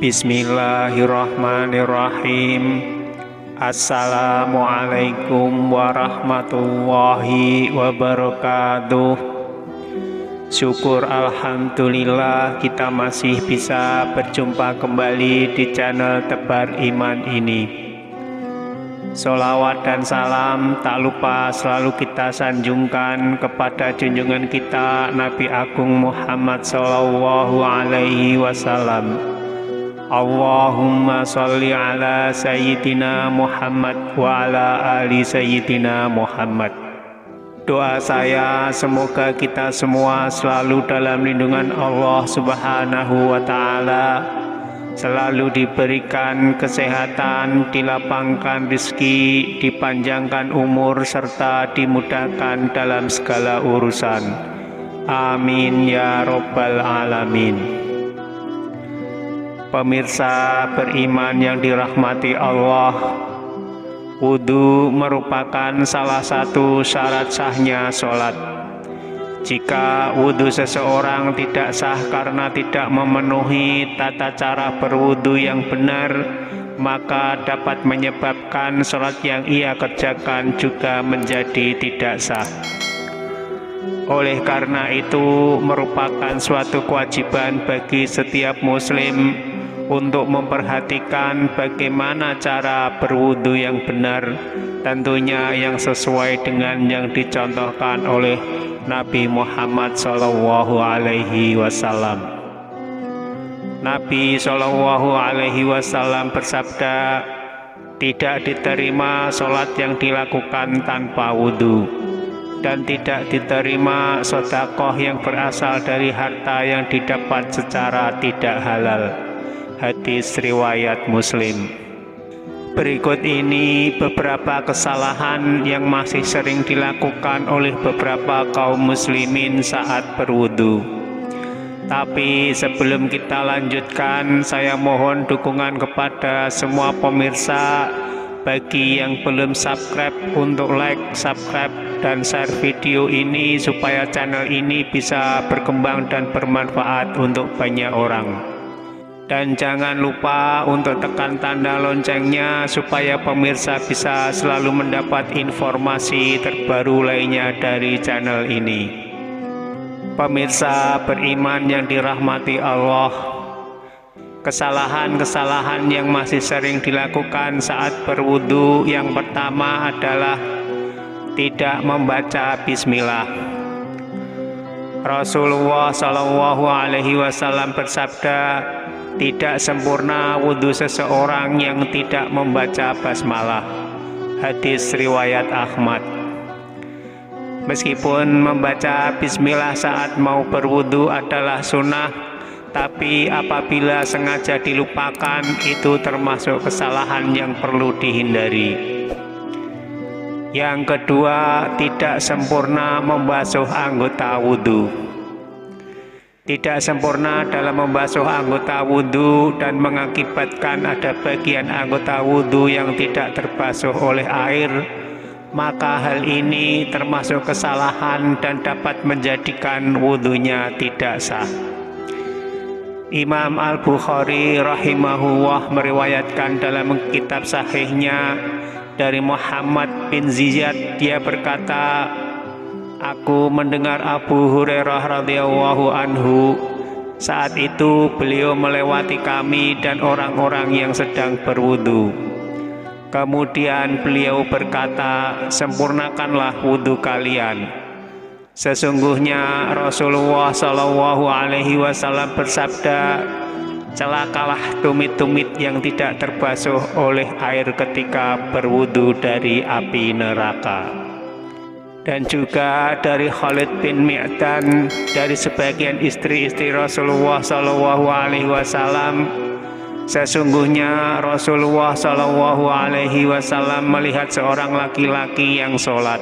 Bismillahirrahmanirrahim. Assalamualaikum warahmatullahi wabarakatuh. Syukur alhamdulillah kita masih bisa berjumpa kembali di channel Tebar Iman ini. Sholawat dan salam tak lupa selalu kita sanjungkan kepada junjungan kita Nabi Agung Muhammad Sallallahu Alaihi Wasallam. Allahumma sholli ala Sayyidina Muhammad wa ala ali Sayyidina Muhammad. Doa saya semoga kita semua selalu dalam lindungan Allah Subhanahu wa Ta'ala, selalu diberikan kesehatan, dilapangkan rezeki, dipanjangkan umur, serta dimudahkan dalam segala urusan. Amin ya Rabbal Alamin. Pemirsa beriman yang dirahmati Allah, wudu merupakan salah satu syarat sahnya sholat. Jika wudu seseorang tidak sah karena tidak memenuhi tata cara berwudu yang benar, maka dapat menyebabkan sholat yang ia kerjakan juga menjadi tidak sah. Oleh karena itu, merupakan suatu kewajiban bagi setiap muslim untuk memperhatikan bagaimana cara berwudu yang benar, tentunya yang sesuai dengan yang dicontohkan oleh Nabi Muhammad Sallallahu Alaihi Wasallam. Nabi Sallallahu Alaihi Wasallam bersabda, tidak diterima sholat yang dilakukan tanpa wudu, dan tidak diterima sedekah yang berasal dari harta yang didapat secara tidak halal. Hadis riwayat Muslim. Berikut ini beberapa kesalahan yang masih sering dilakukan oleh beberapa kaum muslimin saat berwudu. Tapi sebelum kita lanjutkan, saya mohon dukungan kepada semua pemirsa. Bagi yang belum subscribe, untuk like, subscribe, dan share video ini supaya channel ini bisa berkembang dan bermanfaat untuk banyak orang. Dan jangan lupa untuk tekan tanda loncengnya supaya pemirsa bisa selalu mendapat informasi terbaru lainnya dari channel ini. Pemirsa beriman yang dirahmati Allah, kesalahan-kesalahan yang masih sering dilakukan saat berwudu yang pertama adalah tidak membaca bismillah. Rasulullah Shallallahu Alaihi Wasallam bersabda, tidak sempurna wudhu seseorang yang tidak membaca basmalah. Hadis riwayat Ahmad. Meskipun membaca bismillah saat mau berwudhu adalah sunnah, tapi apabila sengaja dilupakan, itu termasuk kesalahan yang perlu dihindari. Yang kedua, tidak sempurna membasuh anggota wudhu. Tidak sempurna dalam membasuh anggota wudhu dan mengakibatkan ada bagian anggota wudhu yang tidak terbasuh oleh air, maka hal ini termasuk kesalahan dan dapat menjadikan wudhunya tidak sah. Imam Al-Bukhari rahimahullah meriwayatkan dalam kitab sahihnya dari Muhammad bin Ziyad, dia berkata, aku mendengar Abu Hurairah radhiyallahu anhu. Saat itu beliau melewati kami dan orang-orang yang sedang berwudu. Kemudian beliau berkata, sempurnakanlah wudu kalian. Sesungguhnya Rasulullah Shallallahu Alaihi Wasallam bersabda, celakalah tumit-tumit yang tidak terbasuh oleh air ketika berwudu dari api neraka. Dan juga dari Khalid bin Mi'dan, dari sebagian istri-istri Rasulullah Shallallahu Alaihi Wasallam, sesungguhnya Rasulullah Shallallahu Alaihi Wasallam melihat seorang laki-laki yang sholat,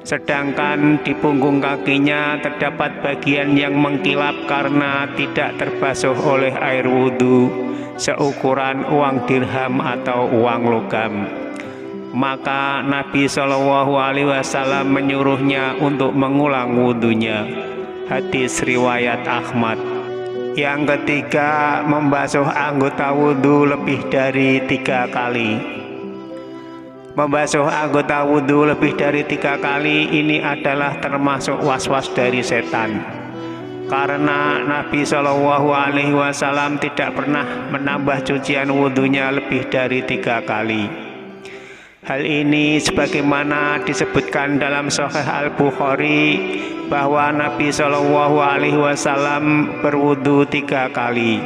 sedangkan di punggung kakinya terdapat bagian yang mengkilap karena tidak terbasuh oleh air wudhu seukuran uang dirham atau uang logam. Maka Nabi Shallallahu Alaihi Wasallam menyuruhnya untuk mengulang wudhunya. Hadis riwayat Ahmad. Yang ketiga, membasuh anggota wudhu lebih dari 3 kali. Membasuh anggota wudhu lebih dari 3 kali ini adalah termasuk was-was dari setan. Karena Nabi Shallallahu Alaihi Wasallam tidak pernah menambah cucian wudhunya lebih dari 3 kali. Hal ini sebagaimana disebutkan dalam Sahih Al-Bukhari bahwa Nabi Shallallahu Alaihi Wasallam berwudhu 3 kali.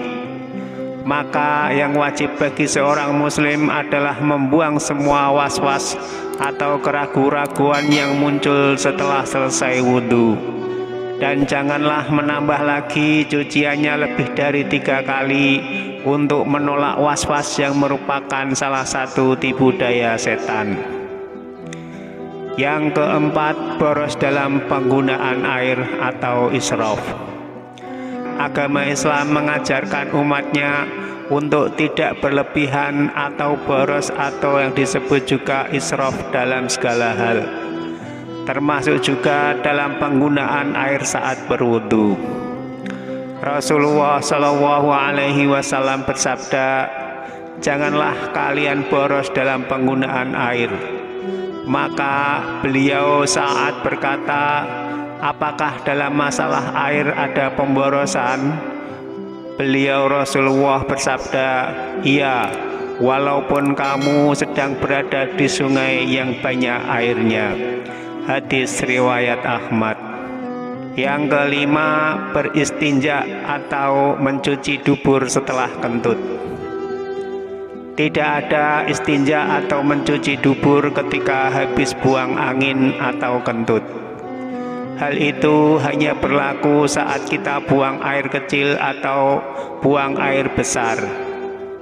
Maka yang wajib bagi seorang muslim adalah membuang semua was-was atau keraguan-raguan yang muncul setelah selesai wudhu. Dan janganlah menambah lagi cuciannya lebih dari 3 kali untuk menolak was-was yang merupakan salah satu tipu daya setan. Yang keempat, boros dalam penggunaan air atau israf. Agama Islam mengajarkan umatnya untuk tidak berlebihan atau boros atau yang disebut juga israf dalam segala hal, termasuk juga dalam penggunaan air saat berwudu. Rasulullah Shallallahu Alaihi Wasallam bersabda, "Janganlah kalian boros dalam penggunaan air." Maka beliau saat berkata, "Apakah dalam masalah air ada pemborosan?" Beliau Rasulullah bersabda, "Iya, walaupun kamu sedang berada di sungai yang banyak airnya." Hadis riwayat Ahmad. Yang kelima, beristinja atau mencuci dubur setelah kentut. Tidak ada istinja atau mencuci dubur ketika habis buang angin atau kentut. Hal itu hanya berlaku saat kita buang air kecil atau buang air besar.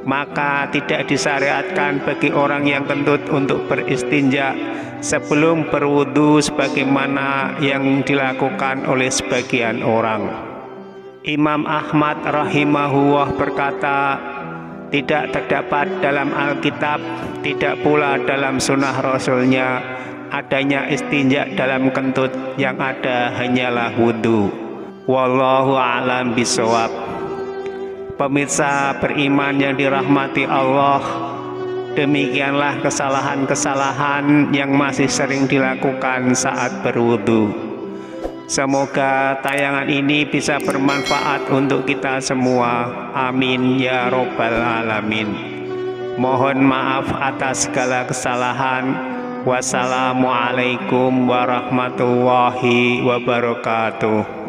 Maka tidak disyariatkan bagi orang yang kentut untuk beristinja sebelum berwudu sebagaimana yang dilakukan oleh sebagian orang. Imam Ahmad rahimahullah berkata, tidak terdapat dalam Alkitab, tidak pula dalam sunnah Rasulnya adanya istinja dalam kentut, yang ada hanyalah wudu. Wallahu a'lam bishawab. Pemirsa beriman yang dirahmati Allah, demikianlah kesalahan-kesalahan yang masih sering dilakukan saat berwudu. Semoga tayangan ini bisa bermanfaat untuk kita semua. Amin ya robbal alamin. Mohon maaf atas segala kesalahan. Wassalamualaikum warahmatullahi wabarakatuh.